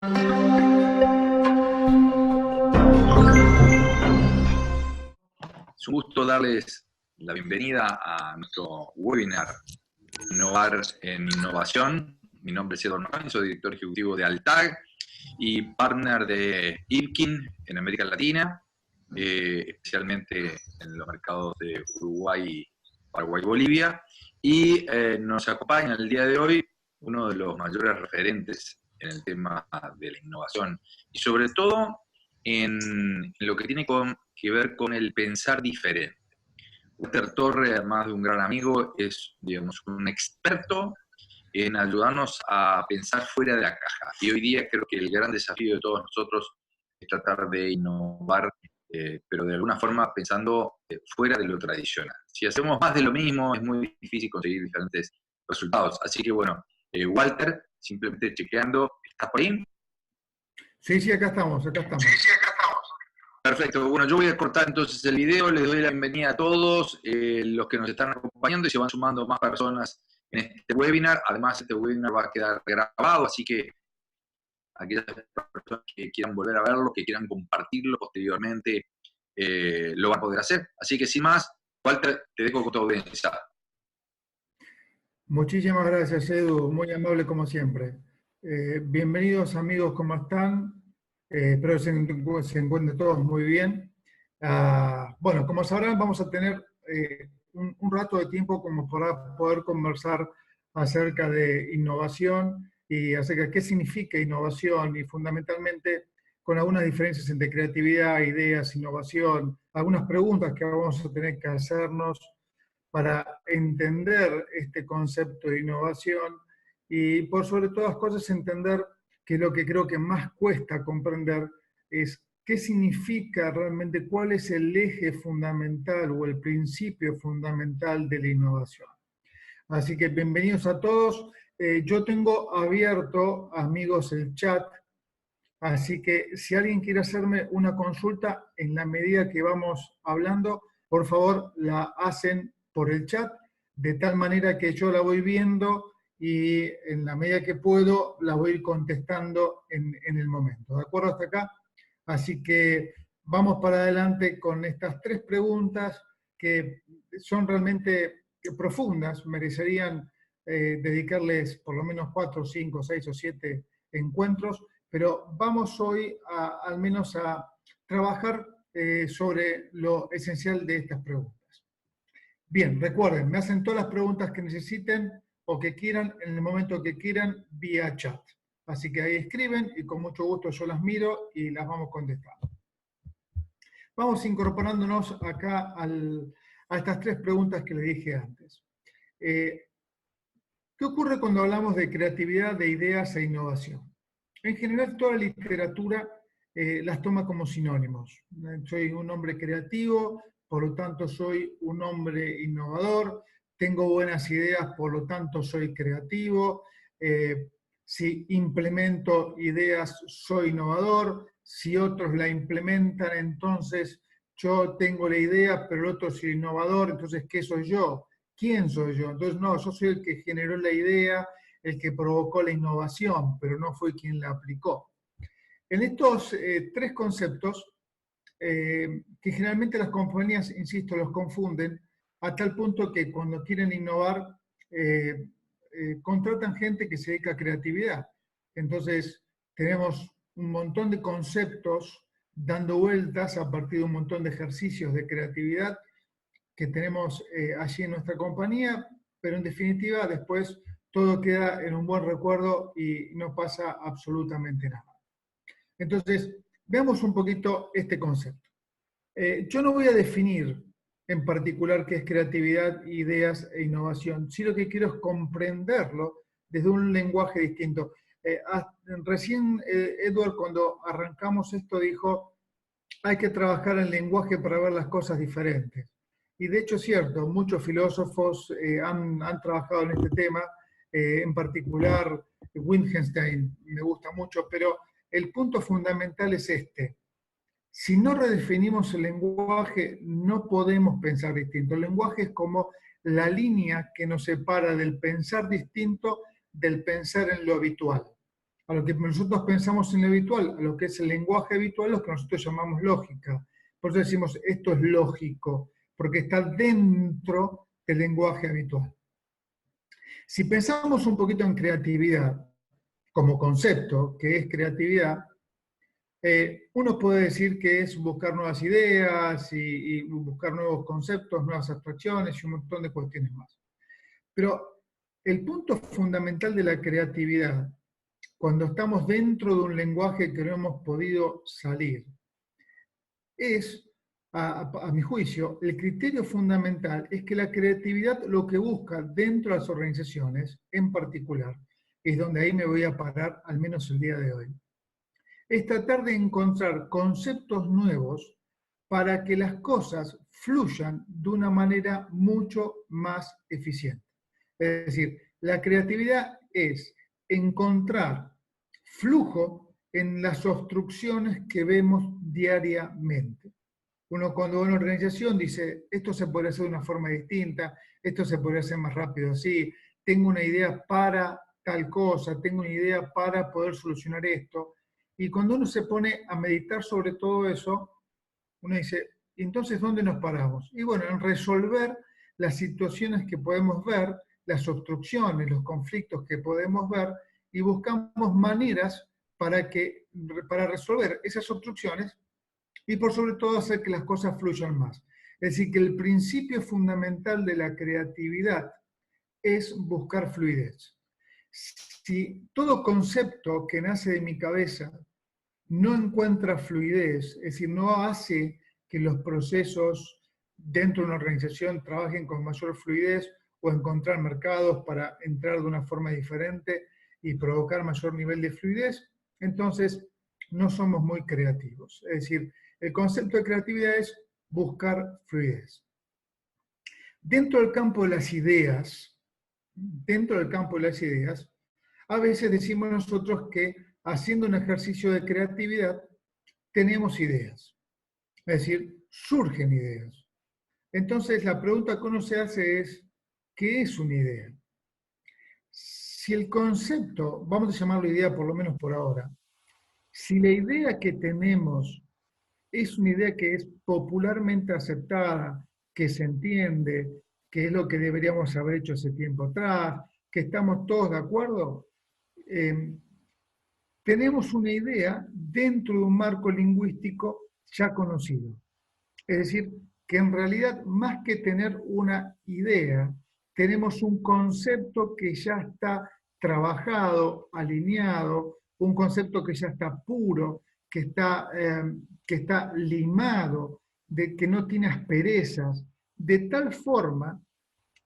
Es un gusto darles la bienvenida a nuestro webinar Innovar en Innovación. Mi nombre es Eduardo Norman, soy director ejecutivo de Altag y partner de IPKIN en América Latina, especialmente en los mercados de Uruguay, Paraguay y Bolivia. Y nos acompaña el día de hoy uno de los mayores referentes en el tema de la innovación y sobre todo en lo que tiene que ver con el pensar diferente. Walter Torre, además de un gran amigo, es, digamos, un experto en ayudarnos a pensar fuera de la caja. Y hoy día creo que el gran desafío de todos nosotros es tratar de innovar, pero de alguna forma pensando fuera de lo tradicional. Si hacemos más de lo mismo, es muy difícil conseguir diferentes resultados. Así que bueno, Walter, simplemente chequeando, ¿estás por ahí? Sí, acá estamos, acá estamos. Perfecto, bueno, yo voy a cortar entonces el video, les doy la bienvenida a todos los que nos están acompañando y se van sumando más personas en este webinar. Además, este webinar va a quedar grabado, así que aquellas personas que quieran volver a verlo, que quieran compartirlo posteriormente, lo van a poder hacer. Así que sin más, Walter, te dejo con tu audiencia. Muchísimas gracias, Edu, muy amable como siempre. Bienvenidos amigos, ¿cómo están? Espero se encuentren todos muy bien. Bueno, como sabrán, vamos a tener un rato de tiempo como para poder conversar acerca de innovación y acerca de qué significa innovación y fundamentalmente con algunas diferencias entre creatividad, ideas, innovación, algunas preguntas que vamos a tener que hacernos para entender este concepto de innovación y por sobre todas las cosas entender que lo que creo que más cuesta comprender es qué significa realmente, cuál es el eje fundamental o el principio fundamental de la innovación. Así que bienvenidos a todos. Yo tengo abierto, amigos, el chat, así que si alguien quiere hacerme una consulta en la medida que vamos hablando, por favor la hacen por el chat, de tal manera que yo la voy viendo y en la medida que puedo la voy a ir contestando en el momento. ¿De acuerdo hasta acá? Así que vamos para adelante con estas tres preguntas que son realmente profundas, merecerían dedicarles por lo menos 4, 5, 6 o 7 encuentros, pero vamos hoy al menos a trabajar sobre lo esencial de estas preguntas. Bien, recuerden, me hacen todas las preguntas que necesiten o que quieran en el momento que quieran vía chat. Así que ahí escriben y con mucho gusto yo las miro y las vamos contestando. Vamos incorporándonos acá a estas tres preguntas que les dije antes. ¿Qué ocurre cuando hablamos de creatividad, de ideas e innovación? En general, toda la literatura las toma como sinónimos. Soy un hombre creativo, por lo tanto soy un hombre innovador, tengo buenas ideas, por lo tanto soy creativo, si implemento ideas soy innovador, si otros la implementan, entonces yo tengo la idea, pero el otro es innovador, entonces ¿qué soy yo? ¿Quién soy yo? Entonces no, yo soy el que generó la idea, el que provocó la innovación, pero no fue quien la aplicó. En estos tres conceptos, que generalmente las compañías, insisto, los confunden, a tal punto que cuando quieren innovar, contratan gente que se dedica a creatividad. Entonces, tenemos un montón de conceptos dando vueltas a partir de un montón de ejercicios de creatividad que tenemos allí en nuestra compañía, pero en definitiva después todo queda en un buen recuerdo y no pasa absolutamente nada. Entonces, veamos un poquito este concepto. Yo no voy a definir en particular qué es creatividad, ideas e innovación, sino lo que quiero es comprenderlo desde un lenguaje distinto. Recién Edward, cuando arrancamos esto, dijo, hay que trabajar el lenguaje para ver las cosas diferentes. Y de hecho es cierto, muchos filósofos han trabajado en este tema, en particular Wittgenstein me gusta mucho, pero el punto fundamental es este. Si no redefinimos el lenguaje, no podemos pensar distinto. El lenguaje es como la línea que nos separa del pensar distinto del pensar en lo habitual. a lo que nosotros pensamos en lo habitual, a lo que es el lenguaje habitual, lo que nosotros llamamos lógica. Por eso decimos, esto es lógico, porque está dentro del lenguaje habitual. Si pensamos un poquito en creatividad, como concepto, que es creatividad, uno puede decir que es buscar nuevas ideas y buscar nuevos conceptos, nuevas abstracciones y un montón de cuestiones más. Pero el punto fundamental de la creatividad, cuando estamos dentro de un lenguaje que no hemos podido salir, es, a mi juicio, el criterio fundamental es que la creatividad lo que busca dentro de las organizaciones, en particular, es donde ahí me voy a parar, al menos el día de hoy, es tratar de encontrar conceptos nuevos para que las cosas fluyan de una manera mucho más eficiente. Es decir, la creatividad es encontrar flujo en las obstrucciones que vemos diariamente. Uno cuando va a una organización dice, esto se puede hacer de una forma distinta, esto se puede hacer más rápido así, tengo una idea para tal cosa, tengo una idea para poder solucionar esto. Y cuando uno se pone a meditar sobre todo eso, uno dice, entonces, ¿dónde nos paramos? Y bueno, en resolver las situaciones que podemos ver, las obstrucciones, los conflictos que podemos ver, y buscamos maneras para resolver esas obstrucciones y por sobre todo hacer que las cosas fluyan más. Es decir, que el principio fundamental de la creatividad es buscar fluidez. Si todo concepto que nace de mi cabeza no encuentra fluidez, es decir, no hace que los procesos dentro de una organización trabajen con mayor fluidez o encontrar mercados para entrar de una forma diferente y provocar mayor nivel de fluidez, entonces no somos muy creativos. Es decir, el concepto de creatividad es buscar fluidez. Dentro del campo de las ideas, a veces decimos nosotros que haciendo un ejercicio de creatividad tenemos ideas. Es decir, surgen ideas. Entonces la pregunta que uno se hace es, ¿qué es una idea? Si el concepto, vamos a llamarlo idea por lo menos por ahora, si la idea que tenemos es una idea que es popularmente aceptada, que se entiende, que es lo que deberíamos haber hecho hace tiempo atrás, que estamos todos de acuerdo, tenemos una idea dentro de un marco lingüístico ya conocido. Es decir, que en realidad más que tener una idea, tenemos un concepto que ya está trabajado, alineado, un concepto que ya está puro, que está limado, de que no tiene asperezas, de tal forma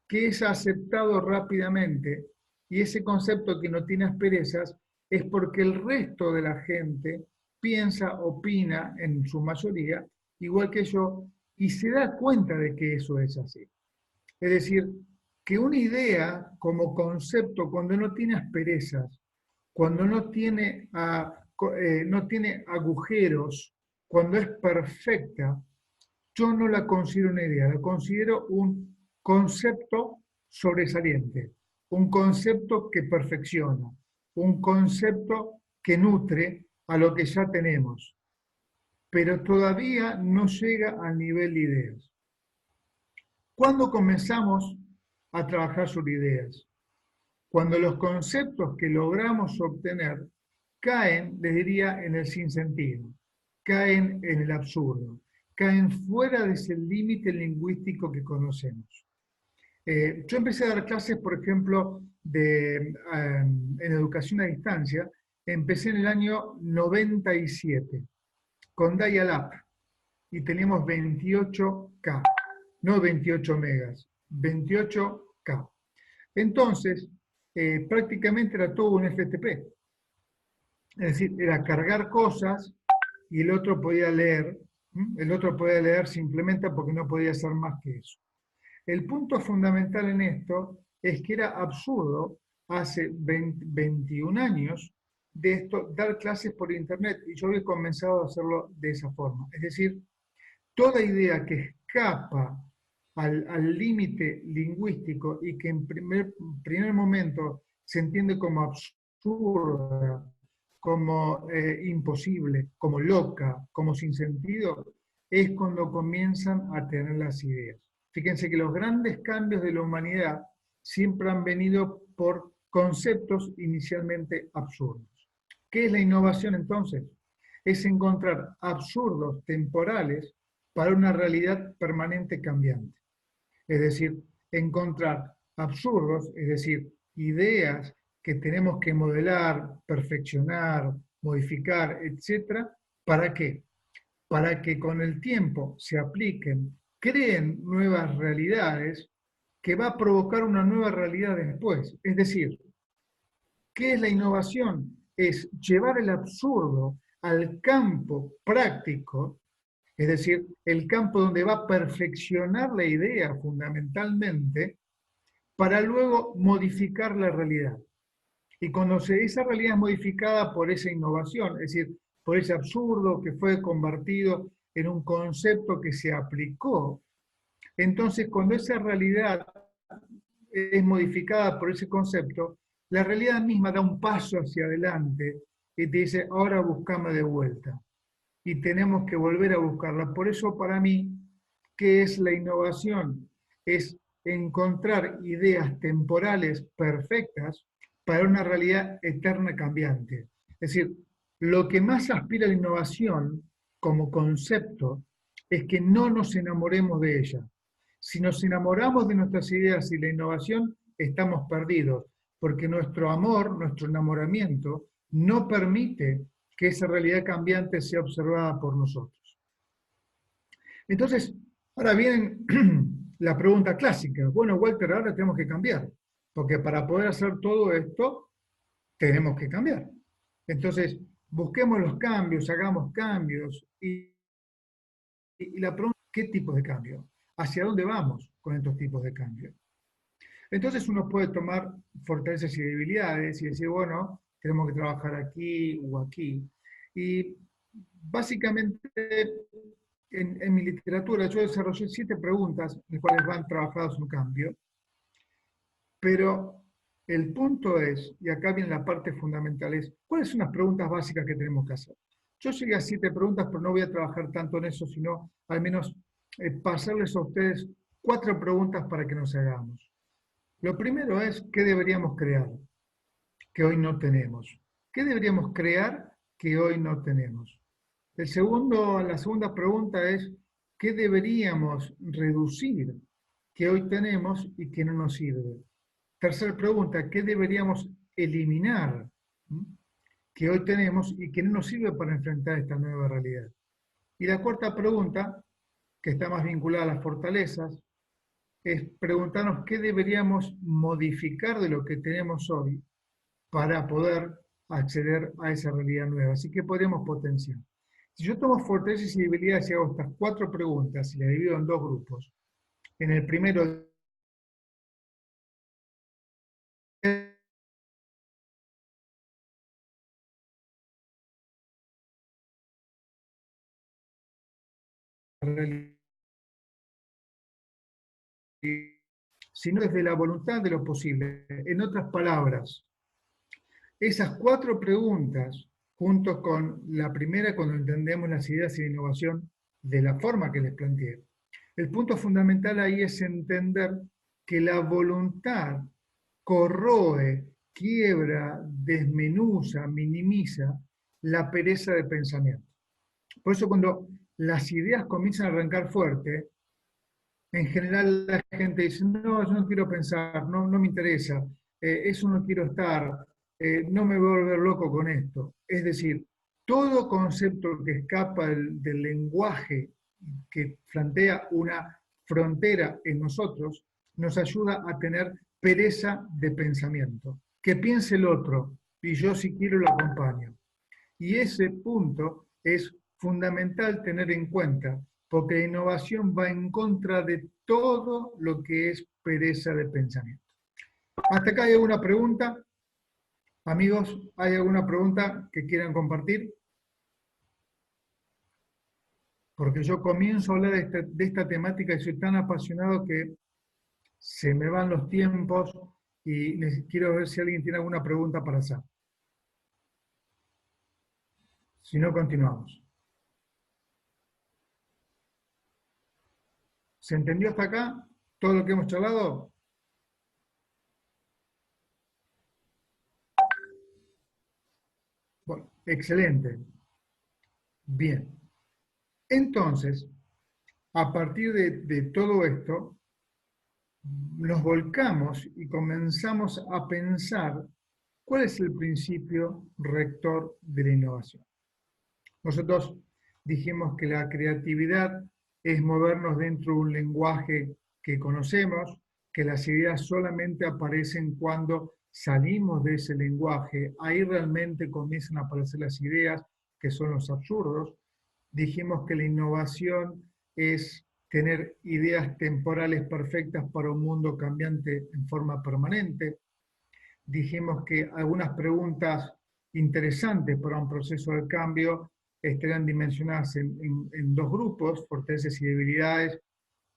que es aceptado rápidamente, y ese concepto que no tiene asperezas es porque el resto de la gente piensa, opina en su mayoría, igual que yo, y se da cuenta de que eso es así. Es decir, que una idea como concepto, cuando no tiene asperezas, cuando no tiene agujeros, cuando es perfecta, yo no la considero una idea, la considero un concepto sobresaliente, un concepto que perfecciona, un concepto que nutre a lo que ya tenemos, pero todavía no llega al nivel de ideas. ¿Cuándo comenzamos a trabajar sobre ideas? Cuando los conceptos que logramos obtener caen, les diría, en el sinsentido, caen en el absurdo, caen fuera de ese límite lingüístico que conocemos. Yo empecé a dar clases, por ejemplo, en educación a distancia, empecé en el año 97, con Dial-Up, y teníamos 28K, no 28 megas, 28K. Entonces, prácticamente era todo un FTP. Es decir, era cargar cosas y el otro podía leer. El otro podía leer simplemente porque no podía hacer más que eso. El punto fundamental en esto es que era absurdo hace 21 años de esto, dar clases por internet, y yo había comenzado a hacerlo de esa forma. Es decir, toda idea que escapa al límite lingüístico y que en primer momento se entiende como absurda como imposible, como loca, como sin sentido, es cuando comienzan a tener las ideas. Fíjense que los grandes cambios de la humanidad siempre han venido por conceptos inicialmente absurdos. ¿Qué es la innovación entonces? Es encontrar absurdos temporales para una realidad permanente cambiante. Es decir, encontrar absurdos, es decir, ideas que tenemos que modelar, perfeccionar, modificar, etcétera. ¿Para qué? Para que con el tiempo se apliquen, creen nuevas realidades que va a provocar una nueva realidad después. Es decir, ¿qué es la innovación? Es llevar el absurdo al campo práctico, es decir, el campo donde va a perfeccionar la idea fundamentalmente, para luego modificar la realidad. Y cuando esa realidad es modificada por esa innovación, es decir, por ese absurdo que fue convertido en un concepto que se aplicó, entonces cuando esa realidad es modificada por ese concepto, la realidad misma da un paso hacia adelante y te dice, ahora buscame de vuelta. Y tenemos que volver a buscarla. Por eso para mí, ¿qué es la innovación? Es encontrar ideas temporales perfectas para una realidad eterna cambiante. Es decir, lo que más aspira a la innovación como concepto es que no nos enamoremos de ella. Si nos enamoramos de nuestras ideas y la innovación, estamos perdidos, porque nuestro amor, nuestro enamoramiento, no permite que esa realidad cambiante sea observada por nosotros. Entonces, ahora viene la pregunta clásica. Bueno, Walter, ahora tenemos que cambiar, porque para poder hacer todo esto, tenemos que cambiar. Entonces, busquemos los cambios, hagamos cambios, y la pregunta, ¿qué tipo de cambio? ¿Hacia dónde vamos con estos tipos de cambios? Entonces uno puede tomar fortalezas y debilidades y decir, bueno, tenemos que trabajar aquí o aquí. Y básicamente en mi literatura yo desarrollé 7 preguntas en las cuales van trabajados un cambio, pero el punto es, y acá viene la parte fundamental, es ¿cuáles son las preguntas básicas que tenemos que hacer? Yo llegué a 7 preguntas, pero no voy a trabajar tanto en eso, sino al menos pasarles a ustedes 4 preguntas para que nos hagamos. Lo primero es, ¿qué deberíamos crear que hoy no tenemos? ¿Qué deberíamos crear que hoy no tenemos? La segunda pregunta es, ¿qué deberíamos reducir que hoy tenemos y que no nos sirve? Tercera pregunta, ¿qué deberíamos eliminar que hoy tenemos y que no nos sirve para enfrentar esta nueva realidad? Y la cuarta pregunta, que está más vinculada a las fortalezas, es preguntarnos qué deberíamos modificar de lo que tenemos hoy para poder acceder a esa realidad nueva. Así que podríamos potenciar. Si yo tomo fortalezas y debilidades y hago estas 4 preguntas y las divido en 2 grupos, en el primero sino desde la voluntad de lo posible. En otras palabras, esas 4 preguntas, junto con la primera, cuando entendemos las ideas y la innovación de la forma que les planteé, el punto fundamental ahí es entender que la voluntad corroe, quiebra, desmenuza, minimiza la pereza de pensamiento. Por eso cuando las ideas comienzan a arrancar fuerte, en general la gente dice, no, yo no quiero pensar, no me interesa, eso no quiero estar, no me voy a volver loco con esto. Es decir, todo concepto que escapa del lenguaje que plantea una frontera en nosotros, nos ayuda a tener pereza de pensamiento. Que piense el otro, y yo si quiero lo acompaño. Y ese punto es fundamental tener en cuenta, porque la innovación va en contra de todo lo que es pereza de pensamiento. ¿Hasta acá hay alguna pregunta? Amigos, ¿hay alguna pregunta que quieran compartir? Porque yo comienzo a hablar de esta temática y soy tan apasionado que se me van los tiempos y quiero ver si alguien tiene alguna pregunta para hacer. Si no, continuamos. ¿Se entendió hasta acá todo lo que hemos charlado? Bueno, excelente. Bien. Entonces, a partir de todo esto, nos volcamos y comenzamos a pensar cuál es el principio rector de la innovación. Nosotros dijimos que la creatividad es movernos dentro de un lenguaje que conocemos, que las ideas solamente aparecen cuando salimos de ese lenguaje, ahí realmente comienzan a aparecer las ideas, que son los absurdos. Dijimos que la innovación es tener ideas temporales perfectas para un mundo cambiante en forma permanente. Dijimos que algunas preguntas interesantes para un proceso de cambio estarán dimensionadas en dos grupos, fortalezas y debilidades,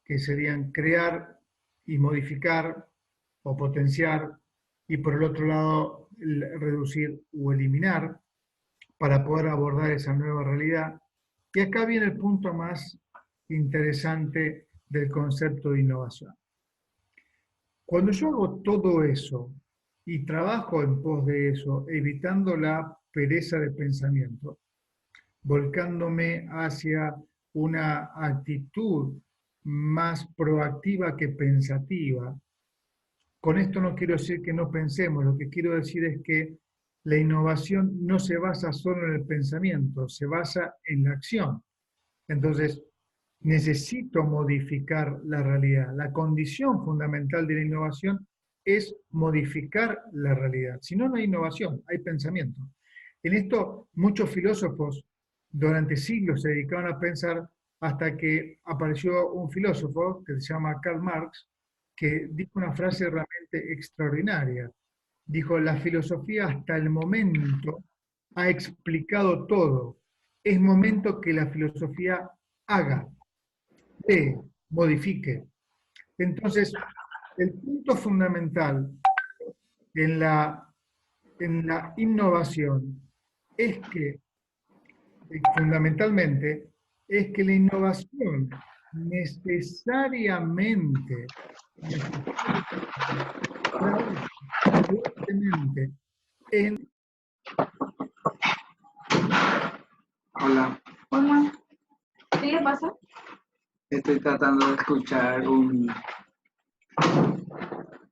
que serían crear y modificar o potenciar, y por el otro lado, reducir o eliminar, para poder abordar esa nueva realidad. Y acá viene el punto más interesante del concepto de innovación. Cuando yo hago todo eso y trabajo en pos de eso, evitando la pereza de pensamiento, volcándome hacia una actitud más proactiva que pensativa, con esto no quiero decir que no pensemos, lo que quiero decir es que la innovación no se basa solo en el pensamiento, se basa en la acción. Entonces, necesito modificar la realidad. La condición fundamental de la innovación es modificar la realidad. Si no, no hay innovación, hay pensamiento. En esto, muchos filósofos durante siglos se dedicaban a pensar hasta que apareció un filósofo que se llama Karl Marx, que dijo una frase realmente extraordinaria. Dijo, la filosofía hasta el momento ha explicado todo. Es momento que la filosofía haga, modifique. Entonces, el punto fundamental en la innovación es que, fundamentalmente, es que la innovación necesariamente en... Hola. Hola. ¿Qué le pasa? Estoy tratando de escuchar un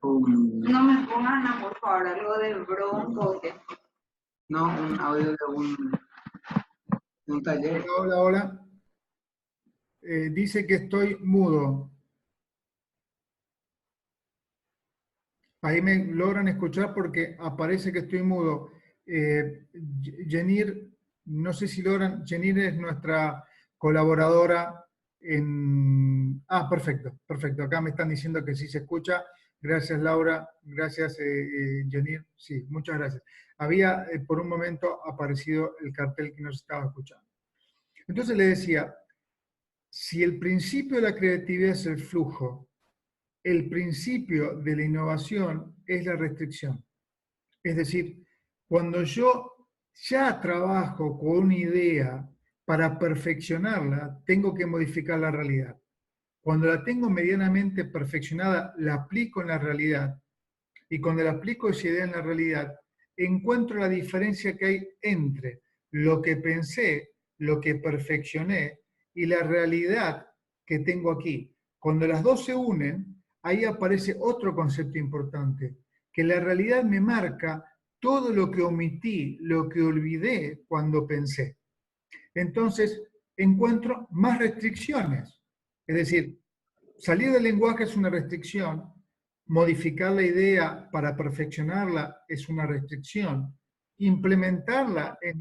No me pongan a, por favor, algo del Bronco. no, un audio de un taller. Hola, hola. Dice que estoy mudo. Ahí me logran escuchar porque aparece que estoy mudo. Jenir, no sé si logran, Jenir es nuestra colaboradora en... Ah, perfecto, perfecto. Acá me están diciendo que sí se escucha. Gracias, Laura. Gracias, Jenir. Sí, muchas gracias. Había por un momento aparecido el cartel que nos estaba escuchando. Entonces le decía, si el principio de la creatividad es el flujo, el principio de la innovación es la restricción. Es decir, cuando yo ya trabajo con una idea para perfeccionarla, tengo que modificar la realidad. Cuando la tengo medianamente perfeccionada, la aplico en la realidad. Y cuando la aplico esa idea en la realidad, encuentro la diferencia que hay entre lo que pensé, lo que perfeccioné y la realidad que tengo aquí. Cuando las dos se unen, ahí aparece otro concepto importante, que la realidad me marca todo lo que omití, lo que olvidé cuando pensé. Entonces, encuentro más restricciones. Es decir, salir del lenguaje es una restricción, modificar la idea para perfeccionarla es una restricción, implementarla en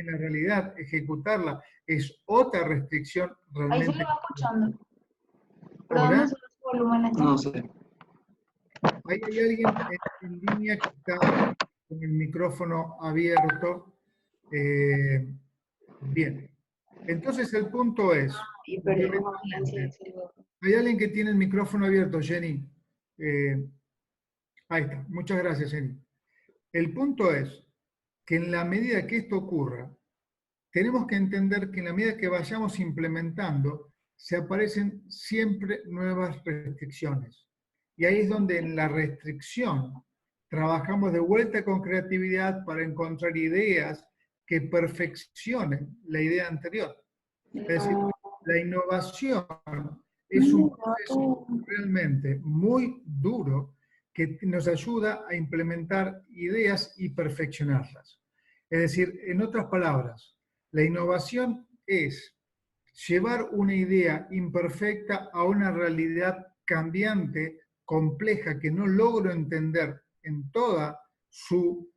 la realidad, ejecutarla, es otra restricción realmente. Ahí se le va escuchando. ¿Pero ¿Hola? dónde son los volúmenes? No sé. Ahí hay alguien en línea que está con el micrófono abierto. Bien. Entonces el punto es, Y perdimos audiencia. hay alguien que tiene el micrófono abierto, Jenny. Ahí está. Muchas gracias, Jenny. El punto es que en la medida que esto ocurra, tenemos que entender que en la medida que vayamos implementando, se aparecen siempre nuevas restricciones. Y ahí es donde en la restricción trabajamos de vuelta con creatividad para encontrar ideas que perfeccionen la idea anterior. Es decir, la innovación es un proceso realmente muy duro que nos ayuda a implementar ideas y perfeccionarlas. Es decir, en otras palabras, la innovación es llevar una idea imperfecta a una realidad cambiante, compleja, que no logro entender en toda su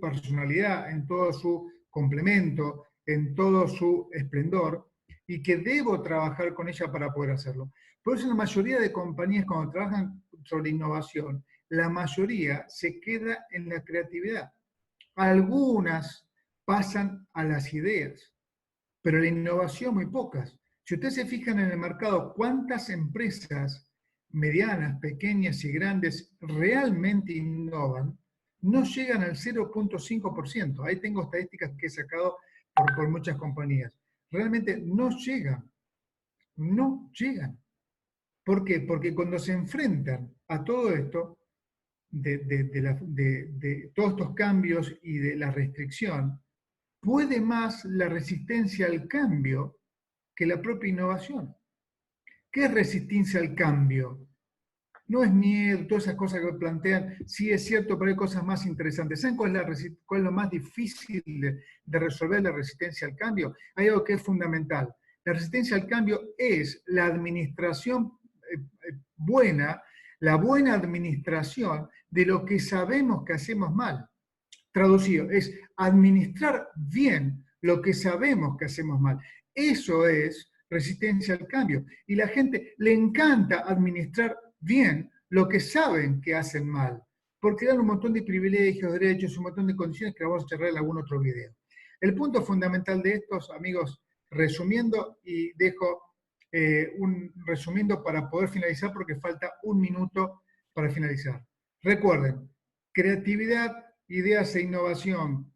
personalidad, en todo su complemento, en todo su esplendor, y que debo trabajar con ella para poder hacerlo. Por eso la mayoría de compañías cuando trabajan sobre innovación, la mayoría se queda en la creatividad. Algunas pasan a las ideas, pero la innovación muy pocas. Si ustedes se fijan en el mercado, ¿cuántas empresas medianas, pequeñas y grandes realmente innovan? No llegan al 0.5%. Ahí tengo estadísticas que he sacado por muchas compañías. Realmente no llegan. No llegan. ¿Por qué? Porque cuando se enfrentan a todo esto, de todos estos cambios y de la restricción, puede más la resistencia al cambio que la propia innovación. ¿Qué es resistencia al cambio? No es miedo, todas esas cosas que plantean, sí es cierto, pero hay cosas más interesantes. ¿Saben cuál es lo más difícil de resolver la resistencia al cambio? Hay algo que es fundamental. La resistencia al cambio es la administración buena, la buena administración de lo que sabemos que hacemos mal. Traducido, es administrar bien lo que sabemos que hacemos mal. Eso es resistencia al cambio. Y la gente le encanta administrar bien lo que saben que hacen mal, porque dan un montón de privilegios, derechos, un montón de condiciones que vamos a charlar en algún otro video. El punto fundamental de estos, amigos, resumiendo, y dejo resumiendo para poder finalizar porque falta un minuto para finalizar. Recuerden, creatividad, ideas e innovación.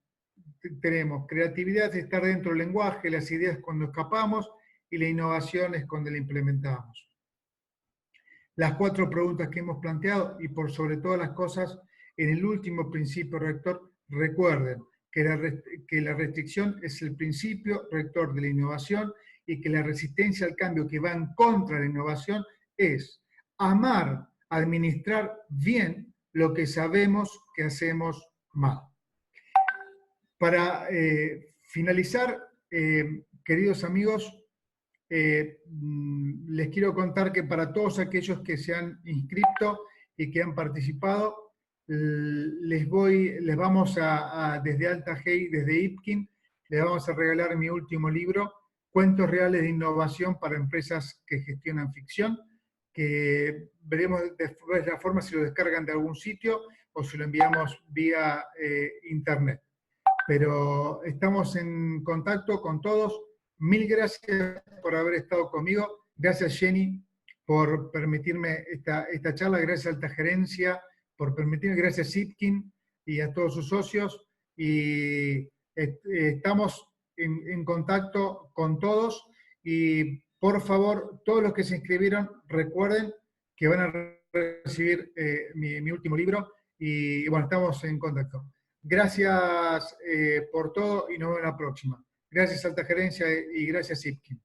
Tenemos creatividad, estar dentro del lenguaje, las ideas cuando escapamos, y la innovación es cuando la implementamos. Las 4 preguntas que hemos planteado, y por sobre todas las cosas, en el último principio rector, recuerden que la restricción es el principio rector de la innovación, y que la resistencia al cambio que va en contra de la innovación es amar, administrar bien lo que sabemos que hacemos mal. Para finalizar, queridos amigos, les quiero contar que para todos aquellos que se han inscrito y que han participado, les vamos desde Alta Hey, desde Ipkin, les vamos a regalar mi último libro, Cuentos Reales de Innovación para Empresas que Gestionan Ficción, que veremos después la forma si lo descargan de algún sitio o si lo enviamos vía internet. Pero estamos en contacto con todos. Mil gracias por haber estado conmigo. Gracias, Jenny, por permitirme esta charla. Gracias a Alta Gerencia por permitirme. Gracias, Sitkin, y a todos sus socios. Y estamos en contacto con todos. Y por favor, todos los que se inscribieron, recuerden que van a recibir mi último libro. Y bueno, estamos en contacto. Gracias por todo y nos vemos la próxima. Gracias, Alta Gerencia, y gracias, Ipkin.